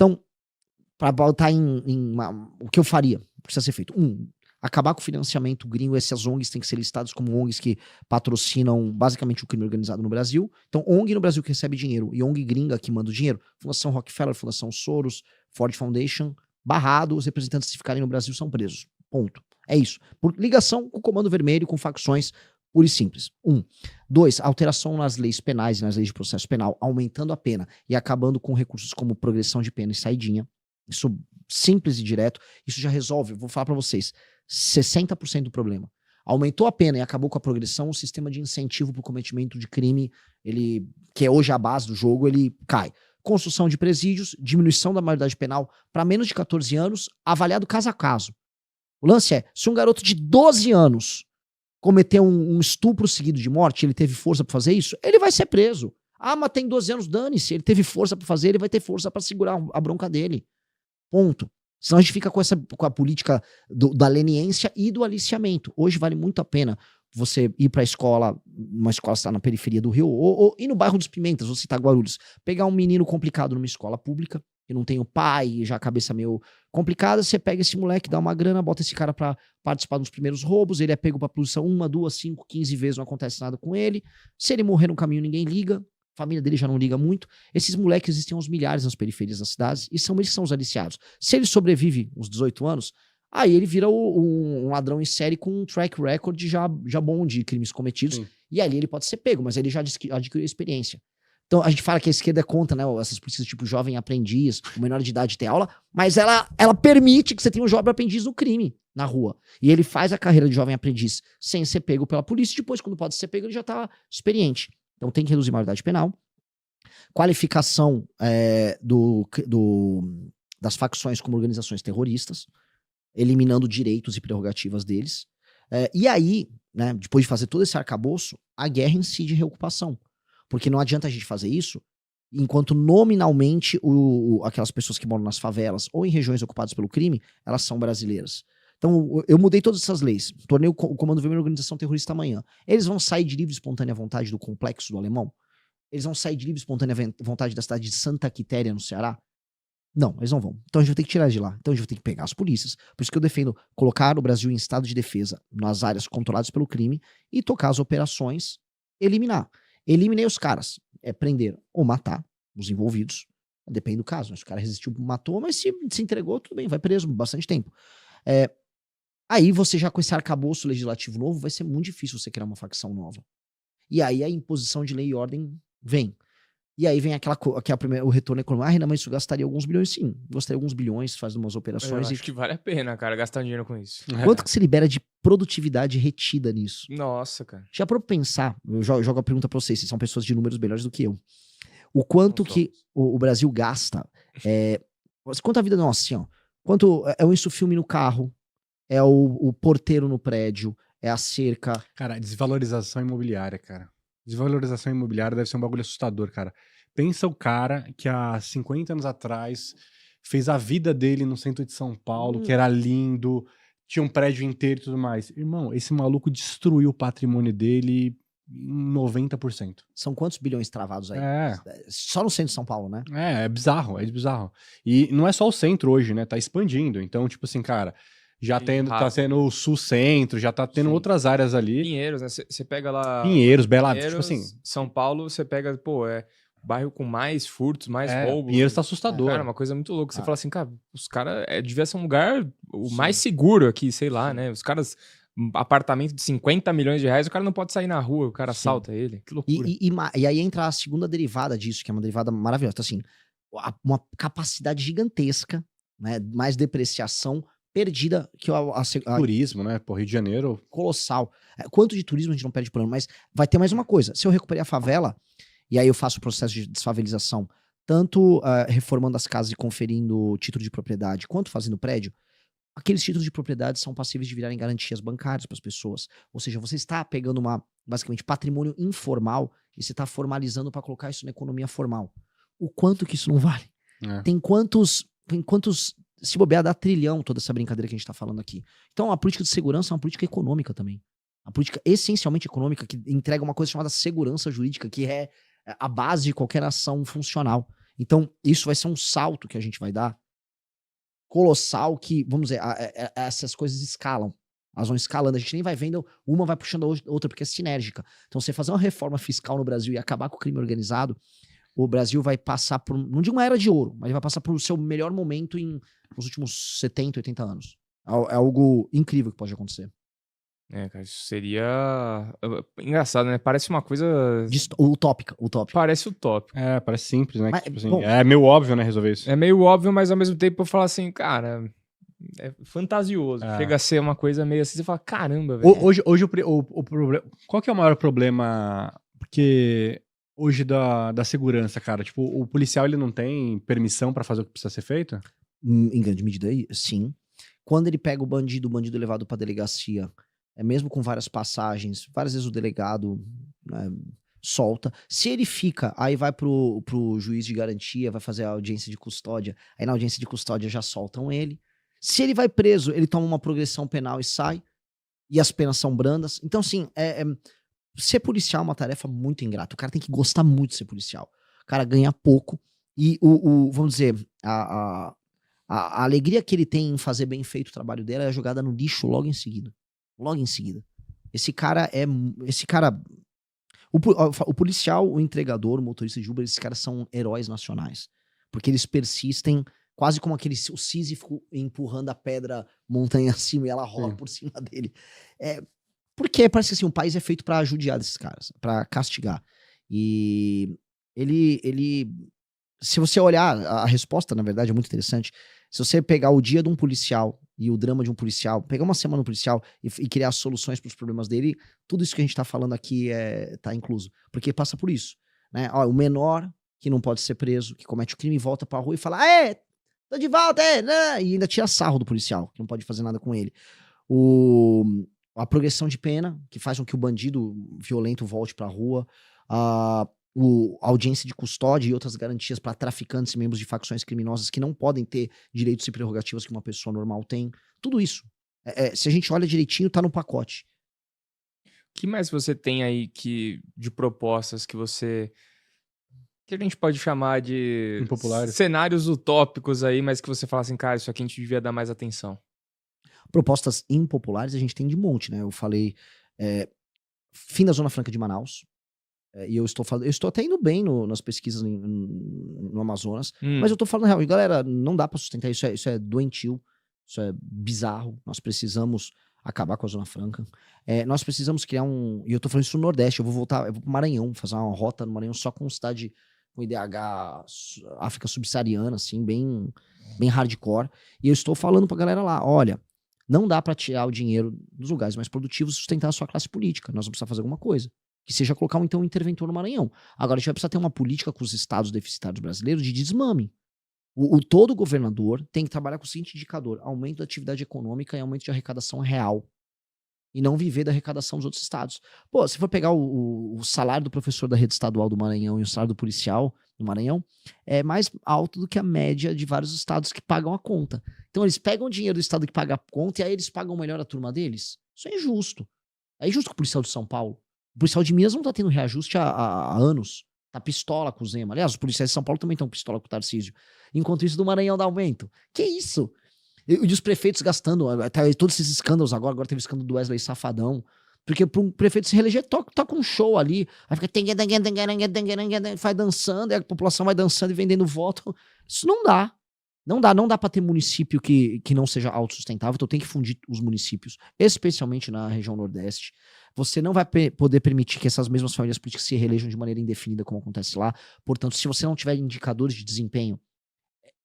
Então, para botar o que eu faria, precisa ser feito. Acabar com o financiamento gringo. Essas ONGs têm que ser listadas como ONGs que patrocinam basicamente o crime organizado no Brasil. Então, ONG no Brasil que recebe dinheiro e ONG gringa que manda o dinheiro, Fundação Rockefeller, Fundação Soros, Ford Foundation, barrado, os representantes se ficarem no Brasil são presos. Ponto. É isso. Por ligação com o Comando Vermelho, com facções pura e simples. 2, alteração nas leis penais e nas leis de processo penal, aumentando a pena e acabando com recursos como progressão de pena e saidinha. Isso simples e direto. Isso já resolve, vou falar pra vocês, 60% do problema. Aumentou a pena e acabou com a progressão, o sistema de incentivo para o cometimento de crime, que é hoje a base do jogo, ele cai. Construção de presídios, diminuição da maioridade penal para menos de 14 anos, avaliado caso a caso. O lance é, se um garoto de 12 anos cometeu um estupro seguido de morte, ele teve força para fazer isso, ele vai ser preso. Ah, mas tem 12 anos, dane-se, ele teve força para fazer, ele vai ter força para segurar a bronca dele. Ponto. Senão a gente fica com a política da leniência e do aliciamento. Hoje vale muito a pena você ir pra escola, uma escola que está na periferia do Rio, ou ir no bairro dos Pimentas, vou citar Guarulhos, pegar um menino complicado numa escola pública, que não tem o pai, já a cabeça meio complicada, você pega esse moleque, dá uma grana, bota esse cara pra participar dos primeiros roubos, ele é pego pra polícia 1, 2, 5, 15 vezes, não acontece nada com ele. Se ele morrer no caminho, ninguém liga. A família dele já não liga muito. Esses moleques existem aos milhares nas periferias das cidades e são eles que são os aliciados. Se ele sobrevive uns 18 anos, aí ele vira um ladrão em série com um track record já bom de crimes cometidos. Sim. E ali ele pode ser pego, mas ele já adquiriu experiência. Então a gente fala que a esquerda é contra, né? Essas polícias tipo jovem aprendiz, o menor de idade ter aula, mas ela permite que você tenha um jovem aprendiz no crime na rua. E ele faz a carreira de jovem aprendiz sem ser pego pela polícia. Depois, quando pode ser pego, ele já tá experiente. Então tem que reduzir a maioridade penal. Qualificação das facções como organizações terroristas, eliminando direitos e prerrogativas deles. E aí, né, depois de fazer todo esse arcabouço, a guerra em si de reocupação. Porque não adianta a gente fazer isso enquanto nominalmente aquelas pessoas que moram nas favelas ou em regiões ocupadas pelo crime, elas são brasileiras. Então, eu mudei todas essas leis. Tornei o Comando Vermelho uma organização terrorista amanhã. Eles vão sair de livre e espontânea vontade do complexo do Alemão? Eles vão sair de livre e espontânea vontade da cidade de Santa Quitéria, no Ceará? Não, eles não vão. Então a gente vai ter que tirar eles de lá. Então a gente vai ter que pegar as polícias. Por isso que eu defendo colocar o Brasil em estado de defesa nas áreas controladas pelo crime e tocar as operações, eliminar. Eliminei os caras. É prender ou matar os envolvidos. Depende do caso. Né? Se o cara resistiu, matou, mas se entregou, tudo bem, vai preso bastante tempo. Aí você já com esse arcabouço legislativo novo, vai ser muito difícil você criar uma facção nova. E aí a imposição de lei e ordem vem. E aí vem o retorno econômico. Renan, mas isso gastaria alguns bilhões? Sim, gastaria alguns bilhões, faz umas operações. Eu acho que vale a pena, cara, gastar dinheiro com isso. Quanto que se libera de produtividade retida nisso? Nossa, cara. Já para pensar, eu jogo a pergunta para vocês, vocês são pessoas de números melhores do que eu. O quanto que o Brasil gasta, quanto a vida nossa, assim, ó, quanto é o insufilme no carro, é o porteiro no prédio, é a cerca. Cara, desvalorização imobiliária, cara. Desvalorização imobiliária deve ser um bagulho assustador, cara. Pensa o cara que há 50 anos atrás fez a vida dele no centro de São Paulo, que era lindo, tinha um prédio inteiro e tudo mais. Irmão, esse maluco destruiu o patrimônio dele em 90%. São quantos bilhões travados aí? Só no centro de São Paulo, né? É bizarro, é bizarro. E não é só o centro hoje, né? Tá expandindo. Então, tipo assim, cara... Já tá sendo o sul-centro, já tá tendo outras áreas ali. Pinheiros, né? Você pega lá... Pinheiros, Bela Vista, tipo assim... São Paulo, você pega, bairro com mais furtos, mais roubos. Pinheiros tá assustador. Cara, uma coisa muito louca. Você fala assim, cara, os caras... devia ser um lugar mais seguro aqui, sei lá, né? Os caras... Apartamento de 50 milhões de reais, o cara não pode sair na rua, o cara assalta ele. Que loucura. E aí entra a segunda derivada disso, que é uma derivada maravilhosa. Então, assim, uma capacidade gigantesca, né? Mais depreciação... perdida que turismo, né? Pô, Rio de Janeiro. Colossal. Quanto de turismo a gente não perde por ano, mas vai ter mais uma coisa. Se eu recuperei a favela, e aí eu faço o processo de desfavelização, tanto reformando as casas e conferindo título de propriedade, quanto fazendo prédio, aqueles títulos de propriedade são passíveis de virarem garantias bancárias para as pessoas. Ou seja, você está pegando basicamente, patrimônio informal e você está formalizando para colocar isso na economia formal. O quanto que isso não vale? Tem quantos se bobear, dá trilhão toda essa brincadeira que a gente tá falando aqui. Então, a política de segurança é uma política econômica também. A política essencialmente econômica que entrega uma coisa chamada segurança jurídica, que é a base de qualquer ação funcional. Então, isso vai ser um salto que a gente vai dar colossal que, vamos dizer, essas coisas escalam. Elas vão escalando, a gente nem vai vendo, uma vai puxando a outra, porque é sinérgica. Então, você fazer uma reforma fiscal no Brasil e acabar com o crime organizado, o Brasil vai passar por, não digo uma era de ouro, mas vai passar por o seu melhor momento nos últimos 70, 80 anos. É algo incrível que pode acontecer. Cara, isso seria engraçado, né? Parece uma coisa... Utópica. Parece utópico. Parece simples, né? Mas, Que, tipo assim, bom, é meio óbvio, né, resolver isso. É meio óbvio, mas ao mesmo tempo eu falo assim, cara, é fantasioso. Chega a ser uma coisa meio assim, você fala, caramba, velho. Hoje o problema... Qual que é o maior problema? Porque hoje da segurança, cara, tipo, o policial, ele não tem permissão pra fazer o que precisa ser feito? Em grande medida, sim. Quando ele pega o bandido é levado pra delegacia, mesmo com várias passagens, várias vezes o delegado, né, solta. Se ele fica, aí vai pro juiz de garantia, vai fazer a audiência de custódia, aí na audiência de custódia já soltam ele. Se ele vai preso, ele toma uma progressão penal e sai, e as penas são brandas. Então, assim, ser policial é uma tarefa muito ingrata. O cara tem que gostar muito de ser policial. O cara ganha pouco, e vamos dizer, a alegria que ele tem em fazer bem feito o trabalho dele é jogada no lixo logo em seguida. Esse cara o policial, o entregador, o motorista de Uber, esses caras são heróis nacionais. Porque eles persistem quase como o Sísifo empurrando a pedra montanha acima e ela rola por cima dele. Porque parece que assim, o país é feito pra judiar desses caras, pra castigar. E ele se você olhar, a resposta, na verdade, é muito interessante. Se você pegar o dia de um policial e o drama de um policial, pegar uma semana do policial e criar soluções para os problemas dele, tudo isso que a gente tá falando aqui tá incluso. Porque passa por isso, né? Ó, o menor que não pode ser preso, que comete o crime, volta pra rua e fala, tô de volta, né? E ainda tira sarro do policial, que não pode fazer nada com ele. A progressão de pena, que faz com que o bandido violento volte pra rua, a audiência de custódia e outras garantias para traficantes e membros de facções criminosas que não podem ter direitos e prerrogativas que uma pessoa normal tem. Tudo isso. Se a gente olha direitinho, tá no pacote. O que mais você tem aí de propostas que a gente pode chamar de Impopulares. cenários utópicos aí, mas que você fala assim, cara, isso aqui a gente devia dar mais atenção? Propostas impopulares a gente tem de monte, né? Eu falei fim da Zona Franca de Manaus. E eu estou até indo bem nas pesquisas no Amazonas, mas eu tô falando real. E galera, não dá pra sustentar isso. Isso é doentio, isso é bizarro. Nós precisamos acabar com a Zona Franca. Nós precisamos criar e eu tô falando isso no Nordeste. Eu vou pro Maranhão, fazer uma rota no Maranhão só com cidade com IDH África subsaariana, assim, bem hardcore. E eu estou falando pra galera lá, olha, não dá pra tirar o dinheiro dos lugares mais produtivos e sustentar a sua classe política. Nós vamos precisar fazer alguma coisa. Que seja colocar um interventor no Maranhão. Agora a gente vai precisar ter uma política com os estados deficitários brasileiros de desmame. Todo governador tem que trabalhar com o seguinte indicador: aumento da atividade econômica e aumento de arrecadação real. E não viver da arrecadação dos outros estados. Pô, se for pegar o salário do professor da rede estadual do Maranhão e o salário do policial do Maranhão, é mais alto do que a média de vários estados que pagam a conta. Então eles pegam o dinheiro do estado que paga a conta e aí eles pagam melhor a turma deles. Isso é injusto. É injusto com o policial de São Paulo. O policial de Minas não tá tendo reajuste há anos. Tá pistola com o Zema. Aliás, os policiais de São Paulo também estão pistola com o Tarcísio. Enquanto isso, do Maranhão dá aumento. Que isso? E os prefeitos gastando. Todos esses escândalos agora teve o escândalo do Wesley Safadão. Porque para um prefeito se reeleger, toca um show ali. Aí fica... vai dançando, e a população vai dançando e vendendo voto. Isso não dá. Não dá pra ter município que não seja autossustentável. Então tem que fundir os municípios, especialmente na região Nordeste. Você não vai poder permitir que essas mesmas famílias políticas se reelejam de maneira indefinida, como acontece lá. Portanto, se você não tiver indicadores de desempenho,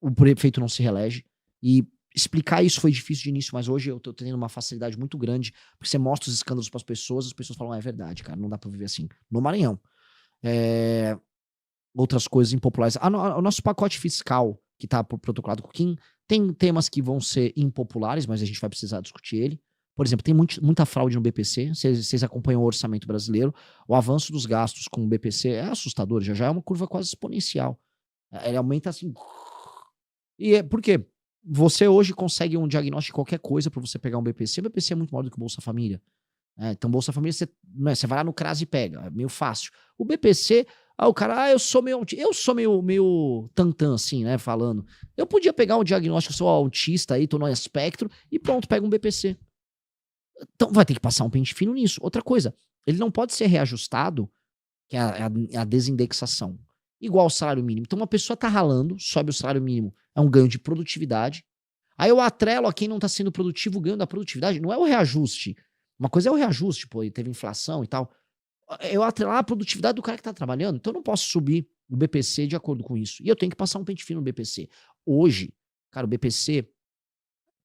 o prefeito não se reelege. E explicar isso foi difícil de início, mas hoje eu tô tendo uma facilidade muito grande, porque você mostra os escândalos para as pessoas falam, é verdade, cara, não dá pra viver assim. No Maranhão. Outras coisas impopulares. O nosso pacote fiscal, que tá protocolado com o Kim, tem temas que vão ser impopulares, mas a gente vai precisar discutir ele. Por exemplo, tem muita fraude no BPC. Vocês acompanham o orçamento brasileiro. O avanço dos gastos com o BPC é assustador. Já é uma curva quase exponencial. Ele aumenta assim. E por quê? Você hoje consegue um diagnóstico de qualquer coisa para você pegar um BPC. O BPC é muito maior do que o Bolsa Família. Então, Bolsa Família, você vai lá no CRAS e pega. É meio fácil. O BPC, Ah, o cara, eu sou meio tantã, assim, né, falando. Eu podia pegar um diagnóstico, eu sou autista aí, tô no espectro, e pronto, pega um BPC. Então vai ter que passar um pente fino nisso. Outra coisa, ele não pode ser reajustado, que é a desindexação, igual ao salário mínimo. Então uma pessoa tá ralando, sobe o salário mínimo, é um ganho de produtividade. Aí eu atrelo a quem não tá sendo produtivo, o ganho da produtividade. Não é o reajuste. Uma coisa é o reajuste, pô, teve inflação e tal. Eu atrelar a produtividade do cara que tá trabalhando. Então eu não posso subir o BPC de acordo com isso. E eu tenho que passar um pente fino no BPC. Hoje, cara, o BPC,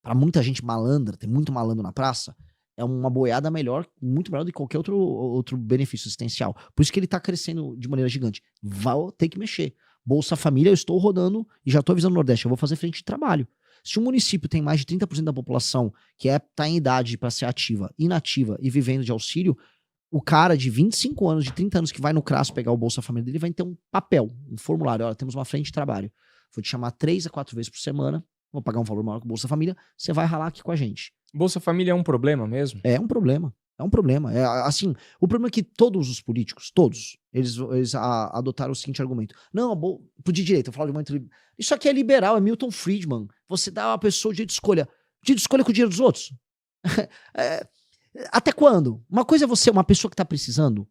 pra muita gente malandra, tem muito malandro na praça, é uma boiada melhor, muito melhor do que qualquer outro benefício assistencial. Por isso que ele tá crescendo de maneira gigante. Vai ter que mexer. Bolsa Família, eu estou rodando e já tô avisando o Nordeste, eu vou fazer frente de trabalho. Se um município tem mais de 30% da população que tá em idade para ser ativa, inativa e vivendo de auxílio, o cara de 25 anos, de 30 anos que vai no CRAS pegar o Bolsa Família dele vai ter um papel, um formulário. Olha, temos uma frente de trabalho. Vou te chamar 3 a 4 vezes por semana, vou pagar um valor maior que o Bolsa Família, você vai ralar aqui com a gente. Bolsa Família é um problema mesmo? É um problema. É um problema. É, assim, o problema é que todos os políticos, todos, eles adotaram o seguinte argumento. Não, pro de direita, eu falo de muito. Isso aqui é liberal, é Milton Friedman. Você dá a pessoa o direito de escolha. Direito de escolha com o dinheiro dos outros. Até quando? Uma coisa é você, uma pessoa que tá precisando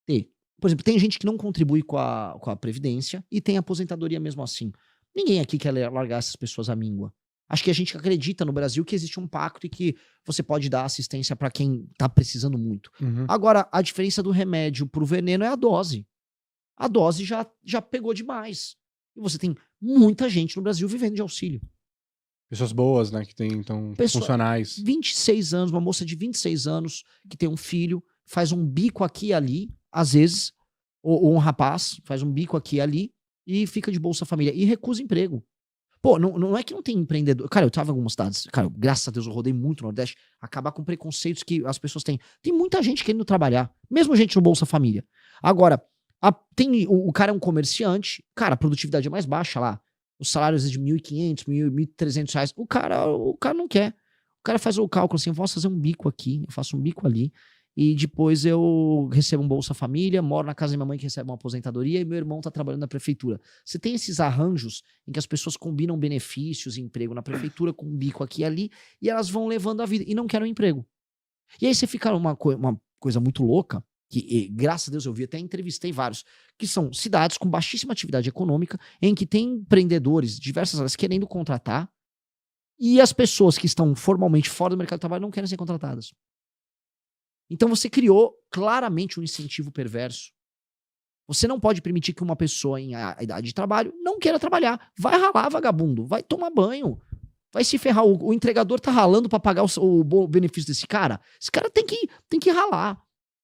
ter. Por exemplo, tem gente que não contribui com a Previdência e tem aposentadoria mesmo assim. Ninguém aqui quer largar essas pessoas à míngua. Acho que a gente acredita no Brasil que existe um pacto e que você pode dar assistência para quem tá precisando muito. Uhum. Agora, a diferença do remédio pro veneno é a dose. A dose já pegou demais. E você tem muita gente no Brasil vivendo de auxílio. Pessoas boas, né? Que tem, então, funcionais. 26 anos, uma moça de 26 anos que tem um filho, faz um bico aqui e ali, às vezes, ou um rapaz faz um bico aqui e ali e fica de Bolsa Família e recusa emprego. Pô, não é que não tem empreendedor. Cara, eu tava em algumas cidades. Cara, graças a Deus eu rodei muito no Nordeste. Acabar com preconceitos que as pessoas têm. Tem muita gente querendo trabalhar. Mesmo gente no Bolsa Família. Agora, o cara é um comerciante. Cara, a produtividade é mais baixa lá. Os salários é de R$1.500, R$1.300. O cara não quer. O cara faz o cálculo assim, eu posso fazer um bico aqui, eu faço um bico ali. E depois eu recebo um Bolsa Família, moro na casa da minha mãe que recebe uma aposentadoria e meu irmão tá trabalhando na prefeitura. Você tem esses arranjos em que as pessoas combinam benefícios e emprego na prefeitura com um bico aqui e ali e elas vão levando a vida e não querem um emprego. E aí você fica uma coisa muito louca, que graças a Deus eu vi, até entrevistei vários, que são cidades com baixíssima atividade econômica, em que tem empreendedores de diversas áreas querendo contratar e as pessoas que estão formalmente fora do mercado de trabalho não querem ser contratadas. Então você criou claramente um incentivo perverso. Você não pode permitir que uma pessoa em idade de trabalho não queira trabalhar. Vai ralar, vagabundo. Vai tomar banho. Vai se ferrar. O entregador tá ralando pra pagar o benefício desse cara. Esse cara tem que ralar.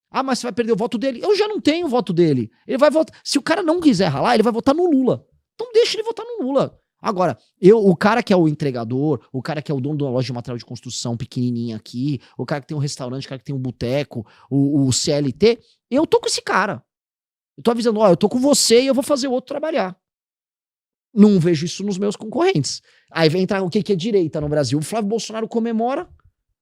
Ah, mas você vai perder o voto dele? Eu já não tenho o voto dele. Ele vai votar. Se o cara não quiser ralar, ele vai votar no Lula. Então deixa ele votar no Lula. Agora, o cara que é o entregador, o cara que é o dono de uma loja de material de construção pequenininha aqui, o cara que tem um restaurante, o cara que tem um boteco, o CLT, eu tô com esse cara. Eu tô avisando, ó, eu tô com você e eu vou fazer o outro trabalhar. Não vejo isso nos meus concorrentes. Aí vem entrar o que é direita no Brasil. O Flávio Bolsonaro comemora.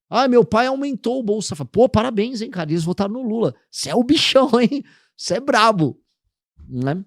Ah, meu pai aumentou o Bolsa. Pô, parabéns, hein, cara. Eles votaram no Lula. Você é o bichão, hein? Você é brabo. Né?